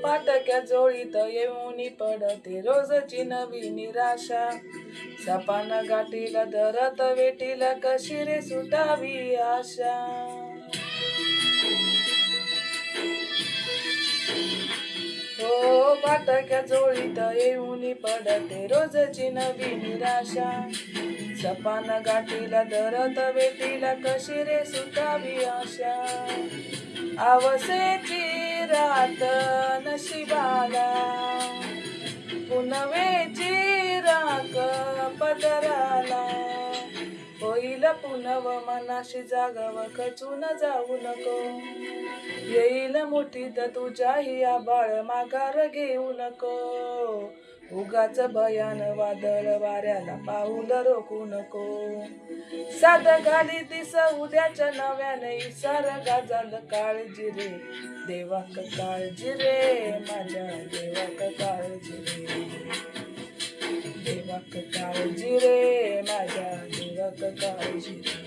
पाटक्या जोळीत येऊनी पडते रोजची नवी निराशा. सपान गाठीला धरत वेटीला कशी रे सुटावी आशा. हो पाटक्या जोळीत येऊनी पडते रोजची नवी निराशा. सपान गाठीला धरत वेटीला कशी रे सुटावी आशा. आवसेची रात नशिबाला पुनवेची राख पदराला. होईल पुनव मनाशी जागव खचून जाऊ नको. येईल मुठीत तुझ्याही आबाळ माघार घेऊ नको. उगाच भयान वादळ वाऱ्याला पाऊल रोखू नको. साध घाली दिस उद्याच्या नव्याने इसार गाजल काळजी रे देवाक काळजी रे माझ्या देवाक काळजी रे. देवाक काळजी रे माझ्या देवाक काळजी रे.